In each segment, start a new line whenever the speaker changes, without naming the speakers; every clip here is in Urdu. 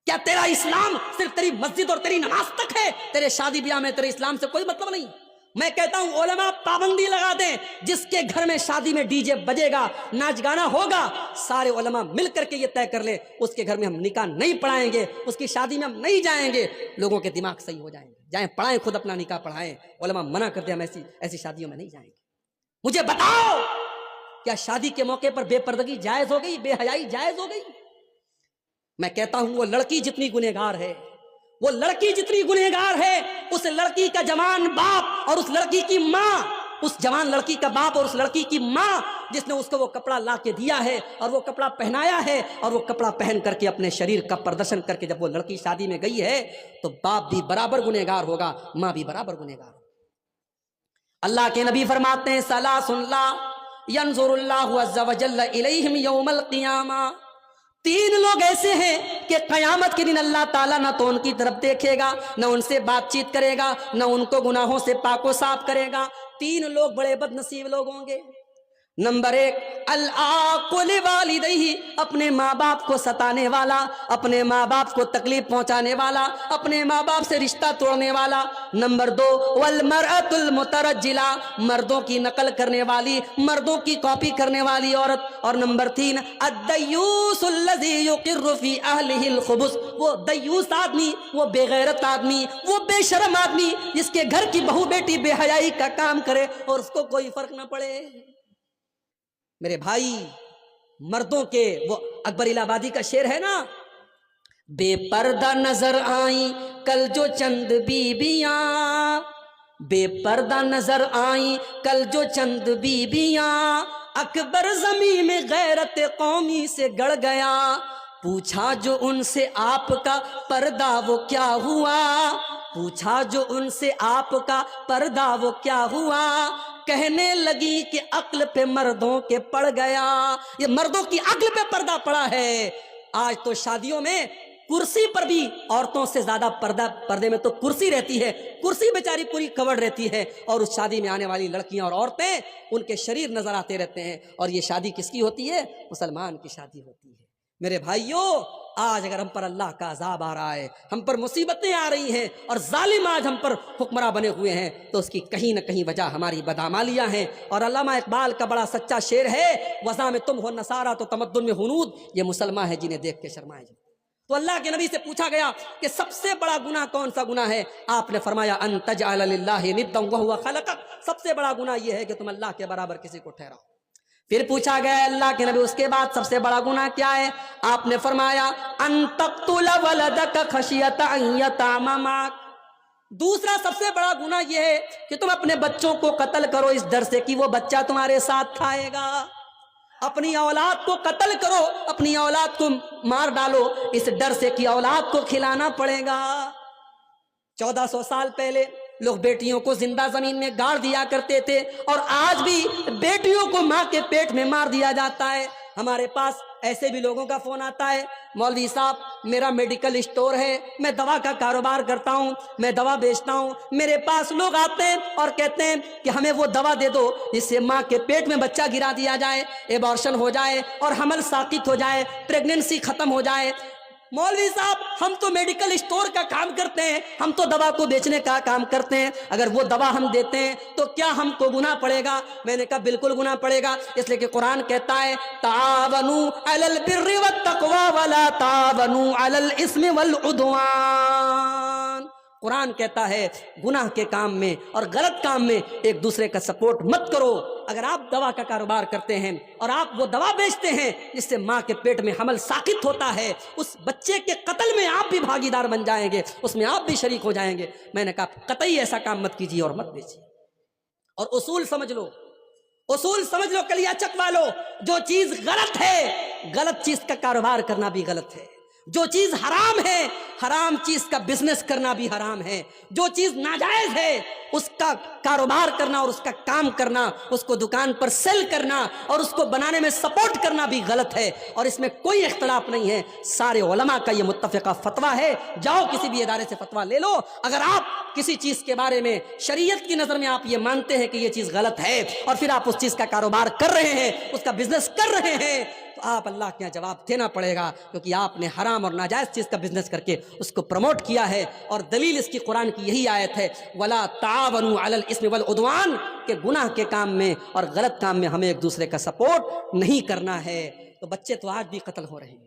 کیا تیرا اسلام صرف تیری مسجد اور تیری نماز تک ہے؟ تیرے شادی بیاہ میں تیرے اسلام سے کوئی مطلب نہیں؟ میں کہتا ہوں علماء پابندی لگا دیں، جس کے گھر میں شادی میں ڈی جے بجے گا، ناچ گانا ہوگا، سارے علماء مل کر کے یہ طے کر لیں اس کے گھر میں ہم نکاح نہیں پڑھائیں گے، اس کی شادی میں ہم نہیں جائیں گے، لوگوں کے دماغ صحیح ہو جائیں گے۔ جائیں پڑھائیں، خود اپنا نکاح پڑھائیں، علماء منع کرتے ہم ایسی شادیوں میں نہیں جائیں گے۔ مجھے بتاؤ، کیا شادی کے موقع پر بے پردگی جائز ہو گئی؟ بے حیائی جائز ہو گئی؟ میں کہتا ہوں وہ لڑکی جتنی گنہگار ہے، وہ لڑکی جتنی گنہگار ہے، اس لڑکی کا جوان باپ اور اس لڑکی کی ماں، اس جوان لڑکی کا باپ اور اس لڑکی کی ماں جس نے اس کو وہ کپڑا لا کے دیا ہے اور وہ کپڑا پہنایا ہے، اور وہ کپڑا پہن کر کے اپنے شریر کا پردرشن کر کے جب وہ لڑکی شادی میں گئی ہے تو باپ بھی برابر گنہگار ہوگا، ماں بھی برابر گنہگار ہوگا۔ اللہ کے نبی فرماتے ہیں ثلاث لا ينظر اللہ عز وجل الیہم یوم القیامہ، تین لوگ ایسے ہیں کہ قیامت کے دن اللہ تعالیٰ نہ تو ان کی طرف دیکھے گا، نہ ان سے بات چیت کرے گا، نہ ان کو گناہوں سے پاک و صاف کرے گا۔ تین لوگ بڑے بد نصیب لوگ ہوں گے۔ نمبر ایک، العاق لوالدیہ، اپنے ماں باپ کو ستانے والا، اپنے ماں باپ کو تکلیف پہنچانے والا، اپنے ماں باپ سے رشتہ توڑنے والا۔ نمبر دو، والمرأۃ المترجلہ، مردوں کی نقل کرنے والی، مردوں کی کاپی کرنے والی عورت۔ اور نمبر تین، الدیوس الذی یقر فی اہلہ الخبث، وہ دیوس آدمی، وہ بے غیرت آدمی، وہ بے شرم آدمی جس کے گھر کی بہو بیٹی بے حیائی کا کام کرے اور اس کو کوئی فرق نہ پڑے۔ میرے بھائی، مردوں کے وہ اکبر الہ آبادی کا شعر ہے نا، بے پردہ نظر آئیں کل جو چند بیبیاں، بے پردہ نظر آئیں کل جو چند بیبیاں، اکبر زمین میں غیرت قومی سے گڑ گیا، پوچھا جو ان سے آپ کا پردہ وہ کیا ہوا، پوچھا جو ان سے آپ کا پردہ وہ کیا ہوا، کہنے لگی کہ عقل پہ مردوں کے پڑ گیا۔ یہ مردوں کی عقل پہ پردہ پڑا ہے۔ آج تو شادیوں میں کرسی پر بھی عورتوں سے زیادہ پردے میں تو کرسی رہتی ہے، کرسی بیچاری پوری کور رہتی ہے، اور اس شادی میں آنے والی لڑکیاں اور عورتیں ان کے شریر نظر آتے رہتے ہیں۔ اور یہ شادی کس کی ہوتی ہے؟ مسلمان کی شادی ہوتی ہے۔ میرے بھائیوں، آج اگر ہم پر اللہ کا عذاب آ رہا ہے، ہم پر مصیبتیں آ رہی ہیں اور ظالم آج ہم پر حکمراں بنے ہوئے ہیں، تو اس کی کہیں نہ کہیں وجہ ہماری بدعمالیاں ہیں۔ اور علامہ اقبال کا بڑا سچا شعر ہے، وضع میں تم ہو نصارہ تو تمدن میں ہنود، یہ مسلمان ہے جنہیں دیکھ کے شرمائے جائے۔ تو اللہ کے نبی سے پوچھا گیا کہ سب سے بڑا گناہ کون سا گناہ ہے؟ آپ نے فرمایا ان تجعل للہ ندا وہو خلقک، سب سے بڑا گناہ یہ ہے کہ تم اللہ کے برابر کسی کو ٹھہراؤ۔ پھر پوچھا گیا اللہ کے نبی اس کے بعد سب سے بڑا گناہ کیا ہے؟ آپ نے فرمایا ان تقتل ولدک خشیۃ ان یطعم معک، دوسرا سب سے بڑا گناہ یہ ہے کہ تم اپنے بچوں کو قتل کرو اس ڈر سے کہ وہ بچہ تمہارے ساتھ کھائے گا۔ اپنی اولاد کو قتل کرو، اپنی اولاد کو مار ڈالو اس ڈر سے کہ اولاد کو کھلانا پڑے گا۔ 1400 سال پہلے لوگ بیٹیوں کو زندہ زمین میں گاڑ دیا کرتے تھے، اور آج بھی بیٹیوں کو ماں کے پیٹ میں مار دیا جاتا ہے۔ ہمارے پاس ایسے بھی لوگوں کا فون آتا ہے، مولوی صاحب میرا میڈیکل اسٹور ہے، میں دوا کا کاروبار کرتا ہوں، میں دوا بیچتا ہوں، میرے پاس لوگ آتے ہیں اور کہتے ہیں کہ ہمیں وہ دوا دے دو جس سے ماں کے پیٹ میں بچہ گرا دیا جائے، ایبارشن ہو جائے اور حمل ساقط ہو جائے، پریگننسی ختم ہو جائے۔ مولوی صاحب ہم تو میڈیکل اسٹور کا کام کرتے ہیں، ہم تو دوا کو بیچنے کا کام کرتے ہیں، اگر وہ دوا ہم دیتے ہیں تو کیا ہم کو گناہ پڑے گا؟ میں نے کہا بالکل گناہ پڑے گا، اس لیے کہ قرآن کہتا ہے تعاونوا علی البر والتقوی ولا تعاونوا علی الاثم والعدوان۔ قرآن کہتا ہے گناہ کے کام میں اور غلط کام میں ایک دوسرے کا سپورٹ مت کرو۔ اگر آپ دوا کا کاروبار کرتے ہیں اور آپ وہ دوا بیچتے ہیں جس سے ماں کے پیٹ میں حمل ساقط ہوتا ہے، اس بچے کے قتل میں آپ بھی بھاگیدار بن جائیں گے، اس میں آپ بھی شریک ہو جائیں گے۔ میں نے کہا قطعی ایسا کام مت کیجیے اور مت بیچیے۔ اور اصول سمجھ لو، اصول سمجھ لو کلیا چک والو، جو چیز غلط ہے، غلط چیز کا کاروبار کرنا بھی غلط ہے۔ جو چیز حرام ہے، حرام چیز کا بزنس کرنا بھی حرام ہے۔ جو چیز ناجائز ہے اس کا کاروبار کرنا اور اس کا کام کرنا، اس کو دکان پر سیل کرنا اور اس کو بنانے میں سپورٹ کرنا بھی غلط ہے، اور اس میں کوئی اختلاف نہیں ہے۔ سارے علماء کا یہ متفقہ فتویٰ ہے، جاؤ کسی بھی ادارے سے فتویٰ لے لو۔ اگر آپ کسی چیز کے بارے میں شریعت کی نظر میں آپ یہ مانتے ہیں کہ یہ چیز غلط ہے اور پھر آپ اس چیز کا کاروبار کر رہے ہیں، اس کا بزنس کر رہے ہیں، تو آپ اللہ کے یہاں جواب دینا پڑے گا، کیونکہ آپ نے حرام اور ناجائز چیز کا بزنس کر کے اس کو پروموٹ کیا ہے۔ اور دلیل اس کی قرآن کی یہی آیت ہے، وَلَا تَعَاوَنُوا عَلَى الْإِثْمِ وَالْعُدْوَانِ، کہ گناہ کے کام میں اور غلط کام میں ہمیں ایک دوسرے کا سپورٹ نہیں کرنا ہے۔ تو بچے تو آج بھی قتل ہو رہے ہیں،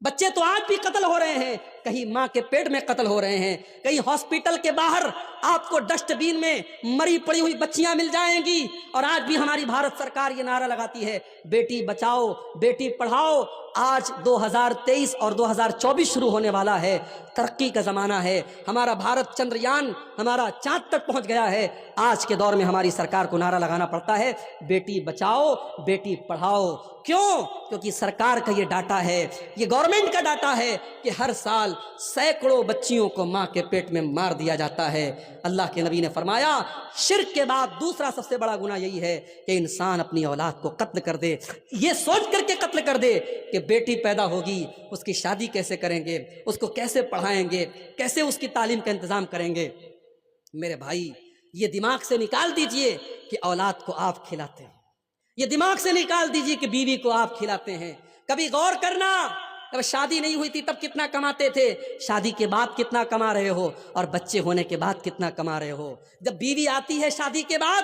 بچے تو آج بھی قتل ہو رہے ہیں، کہیں ماں کے پیٹ میں قتل ہو رہے ہیں، کہیں ہاسپٹل کے باہر آپ کو ڈسٹ بین میں مری پڑی ہوئی بچیاں مل جائیں گی۔ اور آج بھی ہماری بھارت سرکار یہ نعرہ لگاتی ہے، بیٹی بچاؤ بیٹی پڑھاؤ۔ آج 2023 اور 2024 شروع ہونے والا ہے، ترقی کا زمانہ ہے، ہمارا بھارت چندریان ہمارا چاند تک پہنچ گیا ہے۔ آج کے دور میں ہماری سرکار کو نعرہ لگانا پڑتا ہے، بیٹی بچاؤ بیٹی پڑھاؤ۔ کیوں؟ کیونکہ سرکار کا یہ ڈاٹا ہے، یہ گورنمنٹ کا ڈاٹا ہے کہ ہر سال سینکڑوں بچیوں کو ماں کے پیٹ میں مار دیا جاتا ہے۔ اللہ کے نبی نے فرمایا شرک کے بعد دوسرا سب سے بڑا گناہ یہی ہے کہ انسان اپنی اولاد کو قتل کر دے، یہ سوچ کر کے قتل کر دے کہ بیٹی پیدا ہوگی اس کی شادی کیسے کریں گے، اس کو کیسے پڑھائیں گے، کیسے اس کی تعلیم کا انتظام کریں گے۔ میرے بھائی یہ دماغ سے نکال دیجئے کہ اولاد کو آپ کھلاتے ہیں، یہ دماغ سے نکال دیجئے کہ بیوی کو آپ کھلاتے ہیں۔ کبھی غور کرنا، جب شادی نہیں ہوئی تھی تب کتنا کماتے تھے، شادی کے بعد کتنا کما رہے ہو، اور بچے ہونے کے بعد کتنا کما رہے ہو۔ جب بیوی آتی ہے شادی کے بعد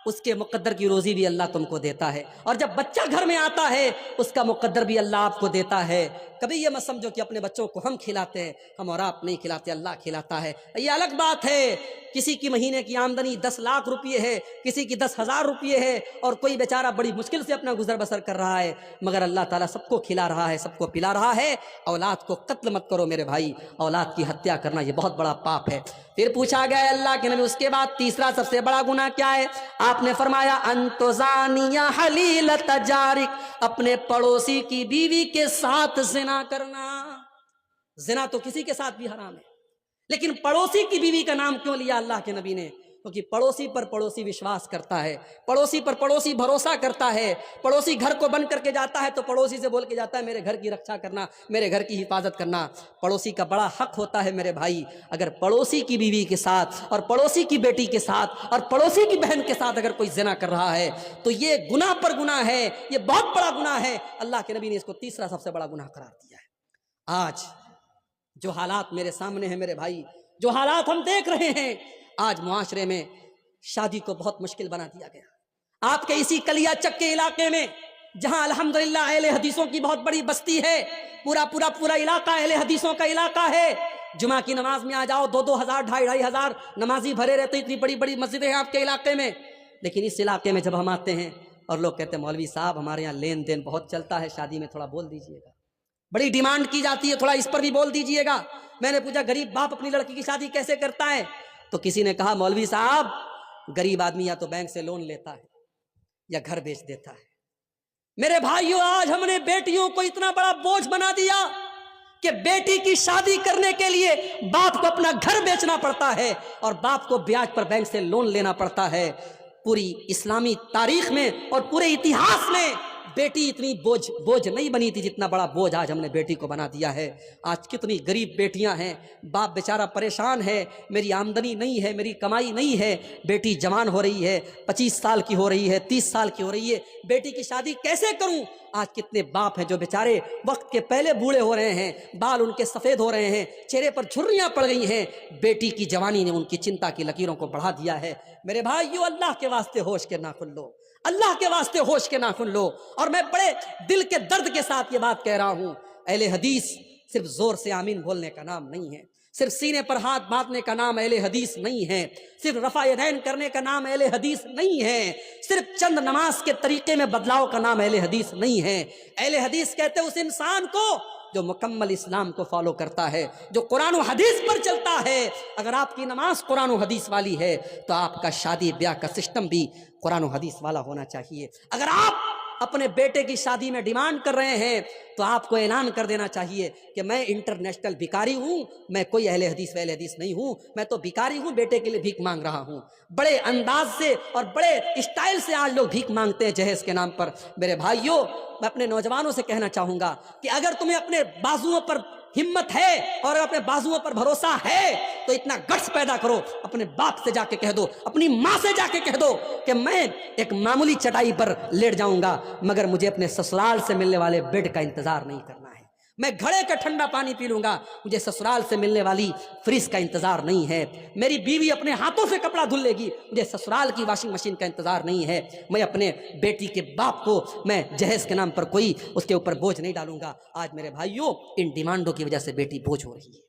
اس کے مقدر کی روزی بھی اللہ تم کو دیتا ہے، اور جب بچہ گھر میں آتا ہے اس کا مقدر بھی اللہ آپ کو دیتا ہے۔ کبھی یہ مت سمجھو کہ اپنے بچوں کو ہم کھلاتے ہیں، ہم اور آپ نہیں کھلاتے، اللہ کھلاتا ہے۔ یہ الگ بات ہے، کسی کی مہینے کی آمدنی 10 لاکھ روپیے ہے، کسی کی 10,000 روپیے ہے، اور کوئی بیچارہ بڑی مشکل سے اپنا گزر بسر کر رہا ہے، مگر اللہ تعالیٰ سب کو کھلا رہا ہے، سب کو پلا رہا ہے۔ اولاد کو قتل مت کرو میرے بھائی، اولاد کی ہتیا کرنا یہ بہت بڑا پاپ ہے۔ پھر پوچھا گیا ہے اللہ کے نبی اس کے بعد تیسرا سب سے بڑا گناہ کیا ہے؟ آپ نے فرمایا انت زانی حلیلۃ جارک، اپنے پڑوسی کی بیوی کے ساتھ زنا کرنا۔ زنا تو کسی کے ساتھ بھی حرام ہے، لیکن پڑوسی کی بیوی کا نام کیوں لیا اللہ کے نبی نے؟ کیونکہ پڑوسی پر پڑوسی وشواس کرتا ہے، پڑوسی پر پڑوسی بھروسہ کرتا ہے، پڑوسی گھر کو بند کر کے جاتا ہے تو پڑوسی سے بول کے جاتا ہے میرے گھر کی رکشا کرنا، میرے گھر کی حفاظت کرنا۔ پڑوسی کا بڑا حق ہوتا ہے میرے بھائی، اگر پڑوسی کی بیوی کے ساتھ اور پڑوسی کی بیٹی کے ساتھ اور پڑوسی کی بہن کے ساتھ اگر کوئی زنا کر رہا ہے تو یہ گناہ پر گناہ ہے، یہ بہت بڑا گناہ ہے۔ اللہ کے نبی نے اس کو تیسرا سب سے بڑا گناہ قرار دیا ہے۔ آج جو حالات میرے سامنے ہیں میرے بھائی، جو حالات ہم دیکھ رہے ہیں، آج معاشرے میں شادی کو بہت مشکل بنا دیا گیا۔ آپ کے اسی کلیا چک کے علاقے میں جہاں الحمدللہ اہل حدیثوں کی بہت بڑی بستی ہے، پورا علاقہ اہل حدیثوں کا علاقہ ہے، جمعہ کی نماز میں آ جاؤ 2-2 ہزار 2,500 ہزار نمازی بھرے رہتے، اتنی بڑی بڑی مسجدیں ہیں آپ کے علاقے میں۔ لیکن اس علاقے میں جب ہم آتے ہیں اور لوگ کہتے ہیں مولوی صاحب ہمارے یہاں لین دین بہت چلتا ہے، شادی میں تھوڑا بول دیجئے گا، بڑی ڈیمانڈ کی جاتی ہے، تھوڑا اس پر بھی بول دیجئے گا۔ میں نے پوچھا غریب باپ اپنی لڑکی کی شادی کیسے کرتا ہے؟ تو کسی نے کہا مولوی صاحب غریب آدمی یا تو بینک سے لون لیتا ہے یا گھر بیچ دیتا ہے۔ میرے بھائیوں آج ہم نے بیٹیوں کو اتنا بڑا بوجھ بنا دیا کہ بیٹی کی شادی کرنے کے لیے باپ کو اپنا گھر بیچنا پڑتا ہے اور باپ کو بیاج پر بینک سے لون لینا پڑتا ہے۔ پوری اسلامی تاریخ میں اور پورے اتہاس میں بیٹی اتنی بوجھ نہیں بنی تھی جتنا بڑا بوجھ آج ہم نے بیٹی کو بنا دیا ہے۔ آج کتنی غریب بیٹیاں ہیں، باپ بیچارہ پریشان ہے، میری آمدنی نہیں ہے، میری کمائی نہیں ہے، بیٹی جوان ہو رہی ہے، 25 سال کی ہو رہی ہے، 30 سال کی ہو رہی ہے، بیٹی کی شادی کیسے کروں؟ آج کتنے باپ ہیں جو بیچارے وقت کے پہلے بوڑھے ہو رہے ہیں، بال ان کے سفید ہو رہے ہیں، چہرے پر جھریاں پڑ گئی ہیں، بیٹی کی جوانی نے ان کی چنتا کی لکیروں کو بڑھا دیا ہے۔ میرے بھائیو اللہ کے واسطے ہوش کے ناخن لو، اللہ کے واسطے ہوش کے ناخن لو۔ اور میں بڑے دل کے درد کے ساتھ یہ بات کہہ رہا ہوں، اہل حدیث صرف زور سے آمین بولنے کا نام نہیں ہے، صرف سینے پر ہاتھ باندھنے کا نام اہل حدیث نہیں ہے، صرف رفع یدین کرنے کا نام اہل حدیث نہیں ہے، صرف چند نماز کے طریقے میں بدلاؤ کا نام اہل حدیث نہیں ہے۔ اہل حدیث کہتے ہیں اس انسان کو جو مکمل اسلام کو فالو کرتا ہے، جو قرآن و حدیث پر چلتا ہے۔ اگر آپ کی نماز قرآن و حدیث والی ہے تو آپ کا شادی بیاہ کا سسٹم بھی قرآن و حدیث والا ہونا چاہیے۔ اگر آپ اپنے بیٹے کی شادی میں ڈیمانڈ کر رہے ہیں تو آپ کو اعلان کر دینا چاہیے کہ میں انٹرنیشنل بھکاری ہوں، میں کوئی اہل حدیث و اہل حدیث نہیں ہوں، میں تو بھکاری ہوں، بیٹے کے لیے بھیک مانگ رہا ہوں۔ بڑے انداز سے اور بڑے اسٹائل سے آج لوگ بھیک مانگتے ہیں جہیز کے نام پر۔ میرے بھائیوں میں اپنے نوجوانوں سے کہنا چاہوں گا کہ اگر تمہیں اپنے بازوؤں پر ہمت ہے اور اپنے بازوؤں پر بھروسہ ہے تو اتنا گٹس پیدا کرو، اپنے باپ سے جا کے کہہ دو، اپنی ماں سے جا کے کہہ دو کہ میں ایک معمولی چٹائی پر لیٹ جاؤں گا مگر مجھے اپنے سسرال سے ملنے والے بیڈ کا انتظار نہیں کرنا ہے، میں گھڑے کا ٹھنڈا پانی پی لوں گا، مجھے سسرال سے ملنے والی فریج کا انتظار نہیں ہے، میری بیوی اپنے ہاتھوں سے کپڑا دھل لے گی، مجھے سسرال کی واشنگ مشین کا انتظار نہیں ہے، میں اپنے بیٹی کے باپ کو میں جہیز کے نام پر کوئی اس کے اوپر بوجھ نہیں ڈالوں گا۔ آج میرے بھائیوں ان ڈیمانڈوں کی وجہ سے بیٹی بوجھ ہو رہی ہے۔